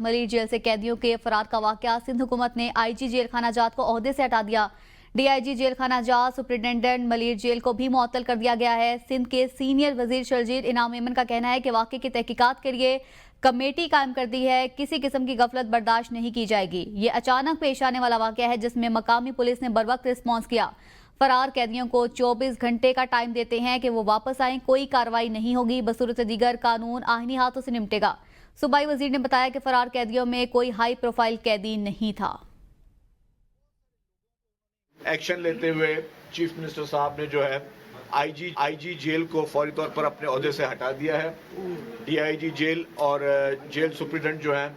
Malir jail से कैदियों के फरार का वाकया। सिंध हुकूमत ने आईजी जेल खाना जात को ओहदे से हटा दिया। डीआईजी जेल खाना जात सुप्रिंटेंडेंट मलिर जेल को भी मुअत्तल कर दिया गया है। सिंध के सीनियर वजीर शर्जील इनाम मेमन का कहना है कि वाकये की तहकीकात के लिए कमेटी कायम कर दी है। किसी किस्म की गफलत बर्दाश्त नहीं की जाएगी। ये अचानक पेश आने वाला वाकया है जिसमें मकामी पुलिस ने बरवक्त रिस्पॉन्स किया। फरार कैदियों को 24 घंटे का टाइम देते हैं कि वो वापस आएं। कोई कार्रवाई नहीं होगी, बसूरत दीगर कानून आहिनी हाथों से निपटेगा। सूबाई वजीर ने बताया कि फरार कैदियों में कोई हाई प्रोफाइल कैदी नहीं था। एक्शन लेते हुए चीफ मिनिस्टर साहब ने जो है आईजी जेल को फौरी तौर पर अपने ओहदे से हटा दिया है। डीआईजी जेल और जेल सुप्रिटेंडेंट जो है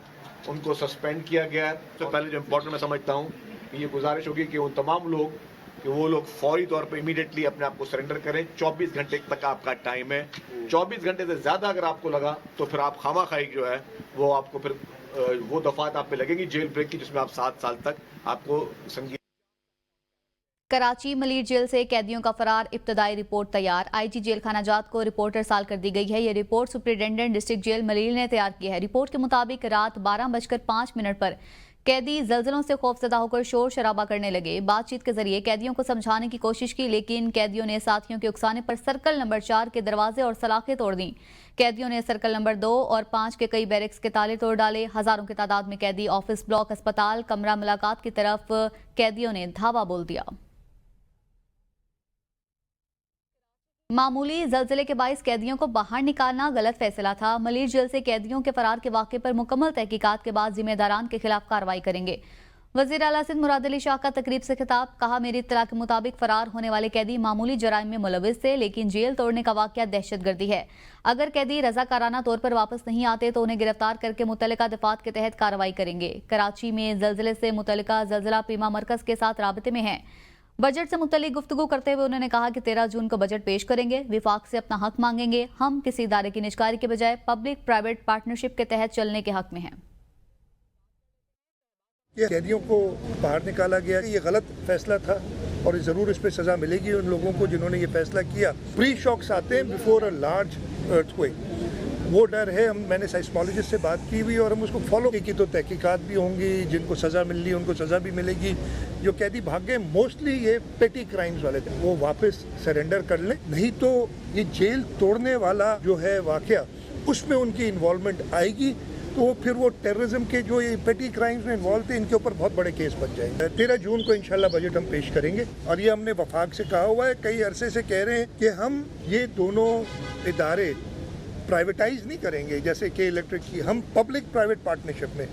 उनको सस्पेंड किया गया है। तो पहले जो इम्पोर्टेंट मैं समझता हूँ कि ये गुजारिश होगी कि उन तमाम लोग वो लोग फौरी तौर पर इमीडिएटली अपने आप को सरेंडर करें। 24 घंटे तक आपका टाइम है। 24 घंटे से ज्यादा अगर आपको लगा तो फिर आप खामाखाई जो है वो आपको फिर वो दफात आप पे लगेगी जेल ब्रेक की, जिसमें आप 7 साल तक आपको संगीन। कराची मलिर जेल से कैदियों का फरार, इब्तदाई रिपोर्ट तैयार। आईजी जेल खाना जात को रिपोर्ट अरसाल कर दी गई है। ये report superintendent district jail Malir ने तैयार की है। रिपोर्ट के मुताबिक रात 12:05 पर कैदी जल्जलों से खौफजदा होकर शोर शराबा करने लगे। बातचीत के जरिए कैदियों को समझाने की कोशिश की, लेकिन कैदियों ने साथियों के उकसाने पर सर्कल नंबर 4 के दरवाजे और सलाखें तोड़ दी। कैदियों ने सर्कल नंबर 2 और 5 के कई बैरक्स के ताले तोड़ डाले। हजारों की तादाद में कैदी ऑफिस ब्लॉक, अस्पताल, कमरा मुलाकात की तरफ कैदियों ने धावा बोल दिया। मामूली जल्जले के बाइस कैदियों को बाहर निकालना गलत फैसला था। मलिर जेल से कैदियों के फरार के वाक़े पर मुकम्मल तहकीकात के बाद जिम्मेदारान के खिलाफ कार्रवाई करेंगे। वज़ीर आला सिंध मुराद अली शाह का तकरीब से खिताब, कहा मेरी इत्तला के मुताबिक फरार होने वाले कैदी मामूली जराइम में मुलविस थे, लेकिन जेल तोड़ने का वाक़या दहशतगर्दी है। अगर कैदी रजाकाराना तौर पर वापस नहीं आते तो उन्हें गिरफ्तार करके मुतल्लिका दफात के तहत कार्रवाई करेंगे। कराची में जल्जले से मुतल्लिका जल्जला बीमा मरकज के साथ राबते में है। बजट से मुतल्लिक गुफ्तगू करते हुए उन्होंने कहा कि 13 जून को बजट पेश करेंगे, विफाक से अपना हक मांगेंगे। हम किसी इदारे की निजकारी के बजाय पब्लिक प्राइवेट पार्टनरशिप के तहत चलने के हक में हैं। कैदियों को बाहर निकाला गया, ये गलत फैसला था और जरूर इस पर सजा मिलेगी उन लोगों को जिन्होंने ये फैसला किया। प्री शॉक्स आते हैं बिफोर अ लार्ज अर्थक्वेक, वो डर है। मैंने साइस्मोलॉजिस्ट से बात की हुई और हम उसको फॉलो की तो तहकीकात भी होंगी, जिनको सज़ा मिलनी है उनको सज़ा भी मिलेगी। जो कैदी भाग गए मोस्टली ये पेटी क्राइम्स वाले थे, वो वापस सरेंडर कर लें, नहीं तो ये जेल तोड़ने वाला जो है वाकया उसमें उनकी इन्वॉल्वमेंट आएगी तो फिर वो टेररिज्म के जो ये पेटी क्राइम्स में इन्वॉल्व थे इनके ऊपर बहुत बड़े केस बन जाएंगे। 13 जून को इंशाल्लाह बजट हम पेश करेंगे और ये हमने वफाक से कहा हुआ है, कई अरसे से कह रहे हैं कि हम ये दोनों इदारे प्राइवेटाइज नहीं करेंगे जैसे कि इलेक्ट्रिक की, हम पब्लिक प्राइवेट पार्टनरशिप में।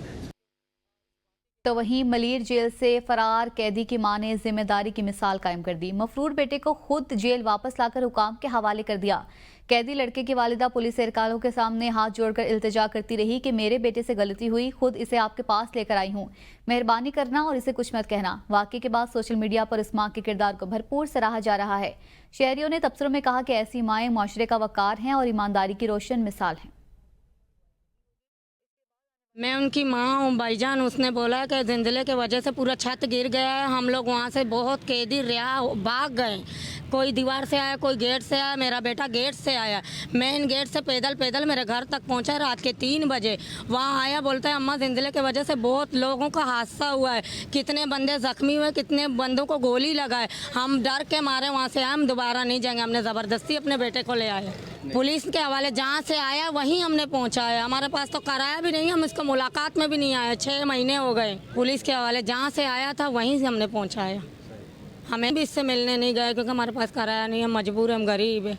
तो वहीं मलिर जेल से फरार कैदी की मां ने जिम्मेदारी की मिसाल कायम कर दी। मफरूर बेटे को खुद जेल वापस लाकर हुकाम के हवाले कर दिया। कैदी लड़के की वालिदा पुलिस एहलकारों के सामने हाथ जोड़कर इल्तिजा करती रही कि मेरे बेटे से गलती हुई, खुद इसे आपके पास लेकर आई हूँ, मेहरबानी करना और इसे कुछ मत कहना। वाकये के बाद सोशल मीडिया पर इस मां के किरदार को भरपूर सराहा जा रहा है। शहरियों ने तबसरों में कहा कि ऐसी माएँ मुआशरे का वकार हैं और ईमानदारी की रोशन मिसाल हैं। मैं उनकी माँ हूँ भाईजान। उसने बोला कि ज़िंदले के वजह से पूरा छत गिर गया है, हम लोग वहाँ से बहुत कैदी रिहा भाग गए। कोई दीवार से आया, कोई गेट से आया, मेरा बेटा गेट से आया, मेन गेट से पैदल पैदल मेरे घर तक पहुँचा रात के 3 बजे। वहाँ आया, बोलता है अम्मा ज़िंदले के वजह से बहुत लोगों का हादसा हुआ है, कितने बंदे ज़ख्मी हुए, कितने बंदों को गोली लगाए। हम डर के मारे वहाँ से आए, हम दोबारा नहीं जाएंगे। हमने ज़बरदस्ती अपने बेटे को ले आए, पुलिस के हवाले जहाँ से आया वहीं हमने पहुँचाया। हमारे पास तो कराया भी नहीं, हम इसको मुलाकात में भी नहीं आए। 6 महीने हो गए। पुलिस के हवाले जहाँ से आया था वहीं से हमने पहुँचाया। हमें भी इससे मिलने नहीं गए क्योंकि हमारे पास कराया नहीं, हम मजबूर, हम गरीब है।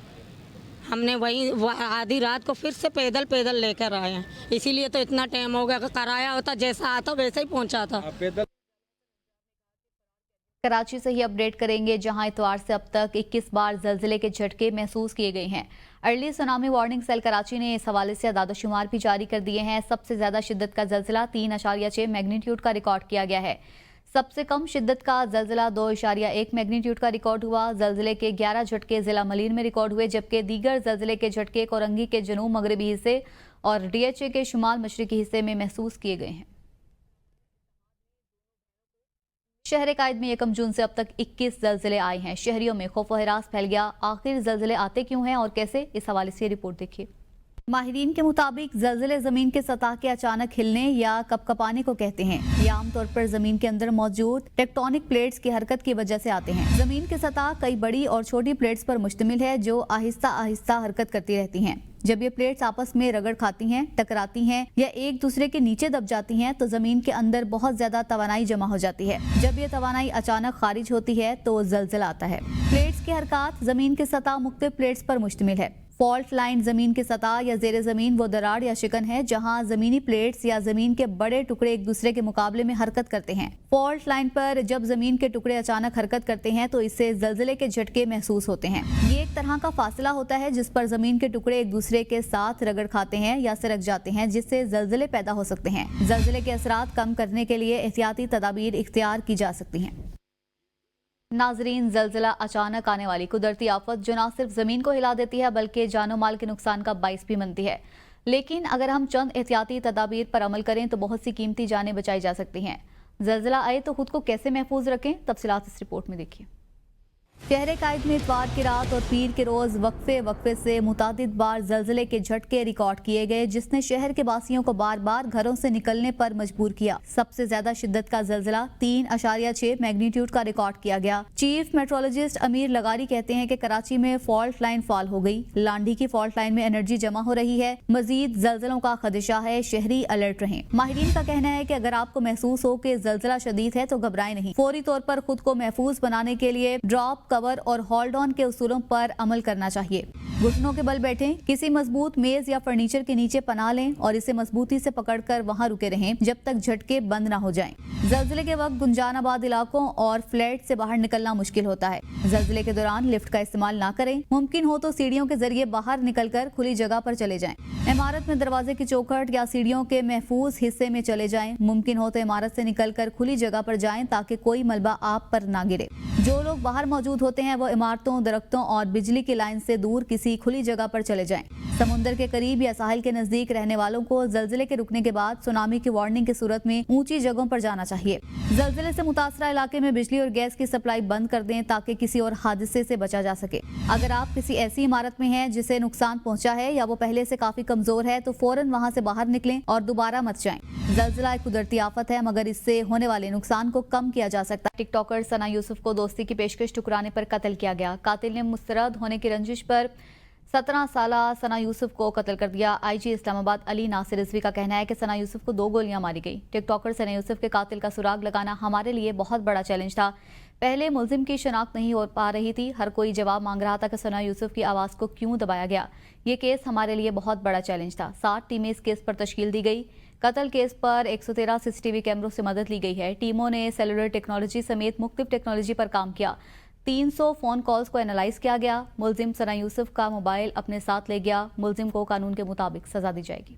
हमने वही आधी रात को फिर से पैदल पैदल लेकर आए हैं, इसीलिए तो इतना टाइम हो गया। कराया होता जैसा आता वैसे ही पहुँचा था। कराची से ही अपडेट करेंगे, जहां इतवार से अब तक 21 बार जल्जले के झटके महसूस किए गए हैं। Early tsunami warning cell Karachi ने इस हवाले से आदादोशुमार भी जारी कर दिए हैं। सबसे ज्यादा शिद्दत का जल्जला 3.6 मैग्नीट्यूड का रिकॉर्ड किया गया है। सबसे कम शिद्दत का जल्जला 2.1 मैग्नीट्यूड का रिकॉर्ड हुआ। जल्जले के 11 झटके जिला मलीर में रिकॉर्ड हुए, जबकि दीगर जल्जले के झटके कोरंगी के जनूब मगरबी हिस्से और डीएचए के शुमाल मशरकी हिस्से में महसूस किए गए हैं। शहर कायद में 1 जून से अब तक 21 जल्जले आए हैं। शहरियों में खौफ व हिरास फैल गया। आखिर जल्जले आते क्यों हैं और कैसे, इस हवाले से रिपोर्ट देखिए। माहिरीन के मुताबिक ज़लज़ले ज़मीन के सतह के अचानक हिलने या कपकपाने को कहते हैं। ये आमतौर पर ज़मीन के अंदर मौजूद टेक्टोनिक प्लेट्स की हरकत की वजह से आते हैं। ज़मीन की सतह कई बड़ी और छोटी प्लेट्स पर मुश्तमिल है जो आहिस्ता आहिस्ता हरकत करती रहती हैं। जब ये प्लेट्स आपस में रगड़ खाती हैं, टकराती हैं या एक दूसरे के नीचे दब जाती हैं तो जमीन के अंदर बहुत ज्यादा तवानाई जमा हो जाती है। जब ये तवानाई अचानक खारिज होती है तो ज़लज़ला आता है। प्लेट्स की हरकत जमीन की सतह मुख्तलिफ प्लेट्स पर मुश्तमिल है। फॉल्ट लाइन जमीन की सतह या जेर जमीन वो दरार या शिकन है जहां जमीनी प्लेट्स या जमीन के बड़े टुकड़े एक दूसरे के मुकाबले में हरकत करते हैं। फॉल्ट लाइन पर जब जमीन के टुकड़े अचानक हरकत करते हैं तो इससे ज़लज़ले के झटके महसूस होते हैं। ये एक तरह का फासला होता है जिस पर जमीन के टुकड़े एक दूसरे के साथ रगड़ खाते हैं या सिरक जाते हैं जिससे ज़लज़ले पैदा हो सकते हैं। ज़लज़ले के असरात कम करने के लिए एहतियाती तदाबीर इख्तियार की जा सकती हैं। नाजरीन, ज़लज़ला अचानक आने वाली कुदरती आफत जो न सिर्फ ज़मीन को हिला देती है बल्कि जानो माल के नुकसान का बाइस भी बनती है। लेकिन अगर हम चंद एहतियाती तदाबीर पर अमल करें तो बहुत सी कीमती जानें बचाई जा सकती हैं। ज़लज़ला आए तो खुद को कैसे महफूज रखें, तफसीलात इस रिपोर्ट में देखिए। शहर कायद में इतवार की रात और पीर के रोज वक्फे से मुतादिद बार ज़लज़ले के झटके रिकॉर्ड किए गए जिसने शहर के वासियों को बार बार घरों से निकलने पर मजबूर किया। सबसे ज्यादा शिद्दत का ज़लज़ला 3.6 मैग्नीट्यूड का रिकॉर्ड किया गया। चीफ मेट्रोलॉजिस्ट अमीर लगारी कहते हैं कि कराची में फॉल्ट लाइन फॉल हो गई। लांडी की फॉल्ट लाइन में एनर्जी जमा हो रही है। मजीद ज़लज़लों का खदशा है, शहरी अलर्ट रहें। माहिरीन का कहना है कि अगर आपको महसूस हो कि ज़लज़ला शदीद है तो घबराएं नहीं। फौरी तौर पर खुद को महफूज बनाने के लिए ड्रॉप, कवर और होल्ड ऑन के उसूलों पर अमल करना चाहिए। घुटनों के बल बैठें, किसी मजबूत मेज या फर्नीचर के नीचे पनाह लें और इसे मजबूती से पकड़कर वहां रुके रहें जब तक झटके बंद ना हो जाएं। ज़लज़ले के वक्त गुंजानाबाद इलाकों और फ्लैट से बाहर निकलना मुश्किल होता है। ज़लज़ले के दौरान लिफ्ट का इस्तेमाल ना करें। मुमकिन हो तो सीढ़ियों के जरिए बाहर निकलकर खुली जगह पर चले जाएं। इमारत में दरवाजे की चौखट या सीढ़ियों के महफूज हिस्से में चले जाएं। मुमकिन हो तो इमारत से निकलकर खुली जगह पर जाएं ताकि कोई मलबा आप पर ना गिरे। जो लोग बाहर मौजूद होते हैं वो इमारतों, दरख्तों और बिजली की लाइन से दूर किसी खुली जगह पर चले जाएं। समुंदर के करीब या साहिल के नजदीक रहने वालों को ज़लज़ले के रुकने के बाद सुनामी की वार्निंग की सूरत में ऊंची जगहों पर जाना चाहिए। ज़लज़ले से मुतासरा इलाके में बिजली और गैस की सप्लाई बंद कर दें ताकि किसी और हादसे से बचा जा सके। अगर आप किसी ऐसी इमारत में हैं जिसे नुकसान पहुंचा है या वो पहले से काफी कमजोर है तो फौरन वहां से बाहर निकलें और दोबारा मत जाएं। ज़लज़ला एक कुदरती आफत है मगर इससे होने वाले नुकसान को कम किया जा सकता है। टिकटॉकर सना यूसुफ को दोस्ती की पेशकश ठुकराने पर कत्ल किया गया। कातिल ने मुस्तरद होने की रंजिश पर 17 साल सना यूसुफ को कत्ल कर दिया। आईजी इस्लामाबाद अली नासिर रिजवी का कहना है कि सना यूसुफ को 2 गोलियां मारी गई। टिकटॉकर सना यूसुफ के कातिल का सुराग लगाना हमारे लिए बहुत बड़ा चैलेंज था। पहले मुलजिम की शनाख्त नहीं हो पा रही थी। हर कोई जवाब मांग रहा था कि सना यूसुफ की आवाज़ को क्यों दबाया गया। ये केस हमारे लिए बहुत बड़ा चैलेंज था। 7 टीमें इस केस पर तश्कील दी गई। कत्ल केस पर 113 सीसीटीवी कैमरों से मदद ली गई है। टीमों ने सेलुलर टेक्नोलॉजी समेत मुख्तलिफ टेक्नोलॉजी पर काम किया। 300 फोन कॉल्स को एनालाइज किया गया। मुलजिम सना यूसुफ का मोबाइल अपने साथ ले गया। मुलजिम को कानून के मुताबिक सजा दी जाएगी।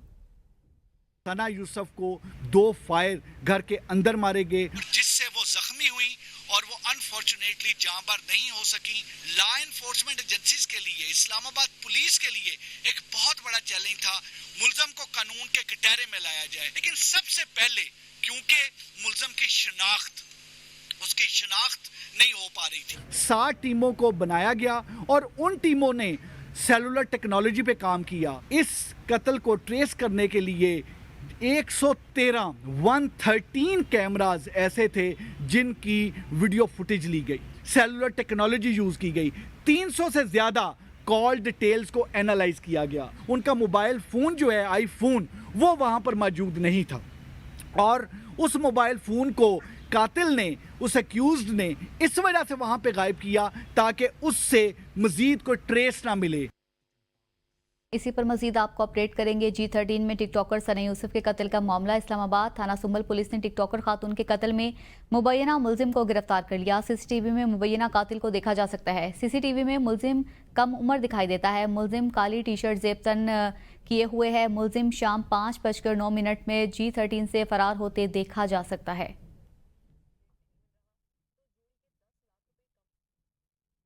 सना यूसुफ को 2 फायर घर के अंदर मारे गए जिससे वो जख्मी हुई और वो अनफॉर्चुनेटली जांबार नहीं हो सकी। लॉ एनफोर्समेंट एजेंसीज के लिए, इस्लामाबाद पुलिस के लिए एक बहुत बड़ा चैलेंज था मुलजिम को कानून के कटहरे में लाया जाए। लेकिन सबसे पहले क्योंकि मुलजिम की उसकी शनाख्त नहीं हो पा रही थी, 7 टीमों को बनाया गया और उन टीमों ने सेलुलर टेक्नोलॉजी पे काम किया। इस कत्ल को ट्रेस करने के लिए 113 कैमरास ऐसे थे जिनकी वीडियो फुटेज ली गई, सेलुलर टेक्नोलॉजी यूज की गई। 300 से ज्यादा कॉल डिटेल्स को एनालाइज किया गया। उनका मोबाइल फोन जो है आईफोन वो वहां पर मौजूद नहीं था और उस मोबाइल फोन को कातिल ने, उस अक्यूज्ड ने इस वजह से वहां पे गायब किया ताकि उससे मजीद कोई ट्रेस ना मिले। इसी पर मजीद आपको अपडेट करेंगे। G13 में टिकटॉकर सना यूसुफ के कत्ल का मामला। इस्लामाबाद थाना सुंबल पुलिस ने टिकटॉकर खातून के कत्ल में मुबैना मुलजिम को गिरफ्तार कर लिया। सीसीटीवी में मुबैना कातिल को देखा जा सकता है। सीसीटीवी में मुलजिम कम उम्र दिखाई देता है। मुलजिम काली टी शर्ट जेबतन किए हुए है। मुलजिम शाम 5:09 में G13 से फरार होते देखा जा सकता है।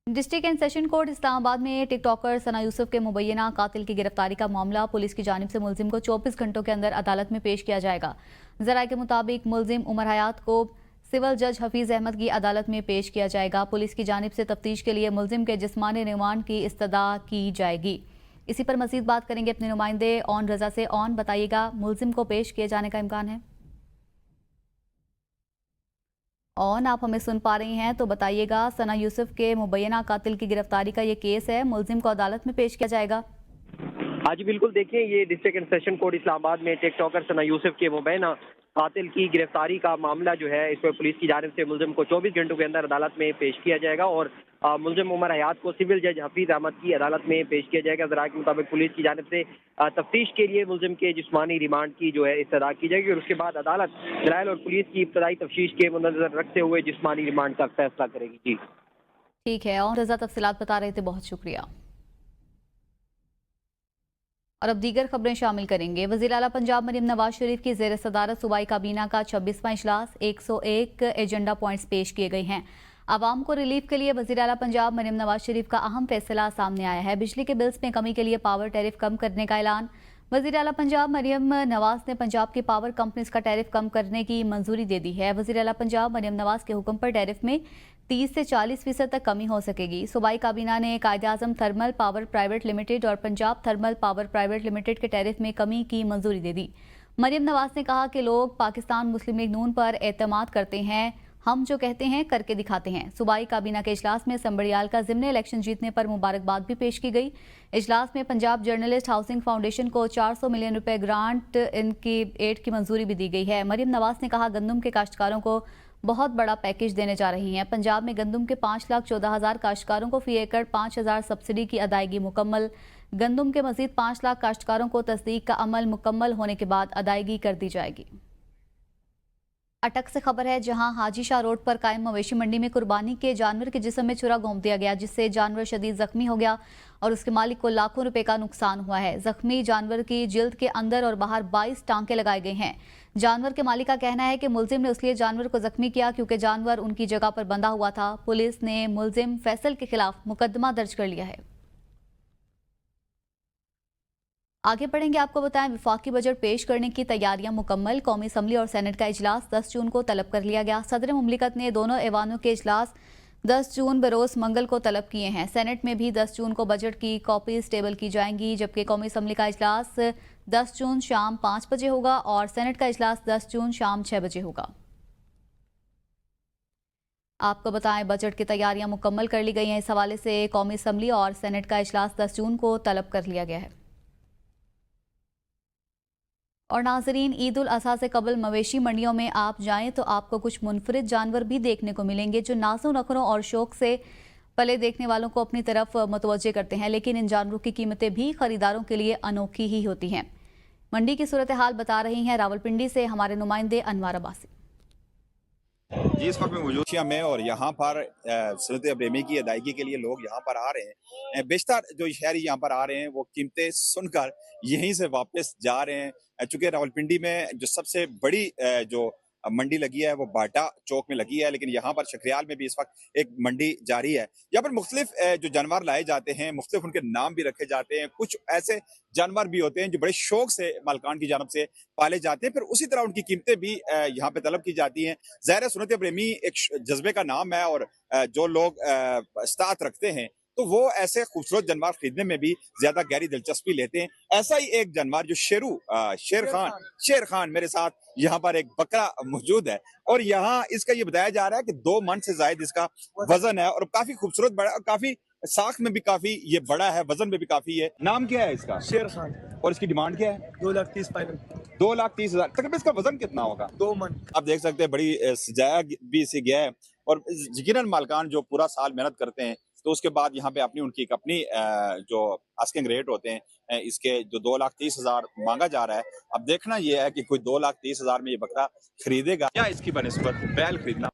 District and session court Islamabad में टिकटॉकर सना यूसुफ के मुबैना कातिल की गिरफ्तारी का मामला पुलिस की जानिब से मुलजिम को 24 घंटों के अंदर अदालत में पेश किया जाएगा। ज़राए के मुताबिक मुलजिम उमर हयात को सिविल जज हफीज़ अहमद की अदालत में पेश किया जाएगा। पुलिस की जानिब से तफ्तीश के लिए मुलजिम के जिस्मानी रिमांड की इस्तदा की जाएगी। इसी पर मजीद बात करेंगे अपने नुमाइंदे ऑन रजा से। ऑन बताइएगा, मुलजिम को पेश किए जाने का इम्कान है? ऑन आप हमें सुन पा रही हैं तो बताइएगा, सना यूसुफ के मुबैना कातिल की गिरफ्तारी का ये केस है, मुलजिम को अदालत में पेश किया जाएगा? हाँ जी बिल्कुल, देखिए ये district and session court Islamabad में टिकटॉकर सना यूसुफ के मुबैना कातिल की गिरफ्तारी का मामला जो है, इस पर पुलिस की जानिब से मुलजिम को 24 घंटों के अंदर अदालत में पेश किया जाएगा और मुलजिम उमर हयात को सिविल जज हफीज अहमद की अदालत में पेश किया जाएगा। ज़राए के मुताबिक पुलिस की जानिब से तफ्तीश के लिए मुलजिम के जिस्मानी रिमांड की जो है इस्तदा की जाएगी और उसके बाद अदालत दलाइल और पुलिस की इब्तदाई तफ्तीश के मद्देनजर रखते हुए जिस्मानी रिमांड का फैसला करेगी। जी ठीक है, और रजा तफसीलात बता रहे थे, बहुत शुक्रिया। और अब दीगर खबरें शामिल करेंगे। वज़ीर आला पंजाब मरीम नवाज शरीफ की ज़ेर सदारत सूबाई काबीना का 26वां इजलास, 101 एजेंडा पॉइंट्स पेश किए गए हैं। आवाम को रिलीफ के लिए वज़ीर आला पंजाब मरीम नवाज शरीफ का अहम फैसला सामने आया है। बिजली के बिल्स में कमी के लिए पावर टैरिफ कम करने का ऐलान। वज़ीर आला पंजाब मरीम नवाज ने पंजाब की पावर कंपनीज का टैरिफ कम करने की मंजूरी दे दी है। वज़ीर आला पंजाब मरीम नवाज के हुक्म पर टैरिफ में 30 से 40% तक कमी हो सकेगी। सूबाई काबीना ने कायदे-आज़म थर्मल पावर प्राइवेट लिमिटेड और Punjab thermal power private limited के टैरिफ में कमी की मंजूरी दे दी। मरीम नवाज ने कहा कि लोग पाकिस्तान मुस्लिम लीग नून पर एतमाद करते हैं, हम जो कहते हैं करके दिखाते हैं। सूबाई काबीना के इजलास में संबड़ियाल का ज़िमनी इलेक्शन जीतने पर मुबारकबाद भी पेश की गई। इजलास में पंजाब जर्नलिस्ट हाउसिंग फाउंडेशन को 400 मिलियन रुपए ग्रांट इनकी एड की मंजूरी भी दी गई है। मरीम नवाज ने कहा, गंदम के काश्तकारों को बहुत बड़ा पैकेज देने जा रही हैं। पंजाब में गंदम के 5,14,000 काश्तकारों को फी एकड़ 5,000 सब्सिडी की अदायगी मुकम्मल। गंदम के मजीद 5 लाख काश्तकारों को तस्दीक का अमल मुकम्मल होने के बाद अदायगी कर दी जाएगी। अटक से खबर है, जहां हाजी शाह रोड पर कायम मवेशी मंडी में कुर्बानी के जानवर के जिस्म में छुरा घोंप दिया गया, जिससे जानवर शदीद जख्मी हो गया और उसके मालिक को लाखों रुपए का नुकसान हुआ है। जख्मी जानवर की जिल्द के अंदर और बाहर 22 टांके लगाए गए हैं। जानवर के मालिक का कहना है कि मुलजिम ने उसलिए जानवर को जख्मी किया क्योंकि जानवर उनकी जगह पर बंधा हुआ था। पुलिस ने मुलजिम फैसल के खिलाफ मुकदमा दर्ज कर लिया है। आगे बढ़ेंगे, आपको बताएं, विफाकी बजट पेश करने की तैयारियां मुकम्मल। कौमी असम्बली और सेनेट का इजलास 10 जून को तलब कर लिया गया। सदर मुमलिकत ने दोनों ऐवानों के इजलास 10 जून बरोज़ मंगल को तलब किए हैं। सेनेट में भी 10 जून को बजट की कॉपीज टेबल की जाएंगी, जबकि कौमी असम्बली का इजलास 10 जून शाम 5 बजे होगा और सेनेट का इजलास 10 जून शाम 6 बजे होगा। आपको बताएं, बजट की तैयारियां मुकम्मल कर ली गई हैं। इस हवाले से कौमी असम्बली और सेनेट का इजलास 10 जून को तलब कर लिया गया है। और नाजरीन, ईद उल अज़हा से कबल मवेशी मंडियों में आप जाएं तो आपको कुछ मुनफरिद जानवर भी देखने को मिलेंगे, जो नाज़ो नखरों और शौक से पले देखने वालों को अपनी तरफ मुतवज्जे करते हैं। लेकिन इन जानवरों की कीमतें भी खरीदारों के लिए अनोखी ही होती हैं। मंडी की सूरत हाल बता रही हैं रावलपिंडी से हमारे नुमाइंदे अनवार अब्बासी। जी, इस वक्त मैं मौजूद में और यहाँ पर सुन्नत इब्राहिमी की अदायगी के लिए लोग यहाँ पर आ रहे हैं। बेशतर जो शहरी यहाँ पर आ रहे हैं वो कीमतें सुनकर यहीं से वापस जा रहे हैं। चूंकि रावलपिंडी में जो सबसे बड़ी जो मंडी लगी है वो बाटा चौक में लगी है, लेकिन यहाँ पर शक्रियाल में भी इस वक्त एक मंडी जारी है। यहाँ पर मुख्तलिफ जो जानवर लाए जाते हैं, मुख्तलिफ उनके नाम भी रखे जाते हैं। कुछ ऐसे जानवर भी होते हैं जो बड़े शौक से मालकान की जानब से पाले जाते हैं, फिर उसी तरह उनकी कीमतें भी यहाँ पे तलब की जाती हैं। ज़ाहिर सुन्नत इब्राहिमी एक जज्बे का नाम है और जो लोग इस्तात रखते हैं तो वो ऐसे खूबसूरत जानवर खरीदने में भी ज्यादा गहरी दिलचस्पी लेते हैं। ऐसा ही एक जानवर जो शेर खान मेरे साथ यहाँ पर एक बकरा मौजूद है और यहाँ इसका ये बताया जा रहा है कि 2 मन से ज्यादा इसका वजन है और काफी खूबसूरत बड़ा, काफी साख में भी काफी ये बड़ा है, वजन में भी काफी है। नाम क्या है इसका? शेर खान। और इसकी डिमांड क्या है? 2,30,000। 2,30,000। तकरीबन इसका वजन कितना होगा? 2 मन। आप देख सकते हैं बड़ी सजाया भी इसे गया है और यकीनन मालकान जो पूरा साल मेहनत करते हैं तो उसके बाद यहाँ पे अपनी जो आस्किंग रेट होते हैं इसके जो 2,30,000 मांगा जा रहा है। अब देखना यह है कि कोई 2,30,000 में ये बकरा खरीदेगा या इसकी बनिस्बत बैल खरीदना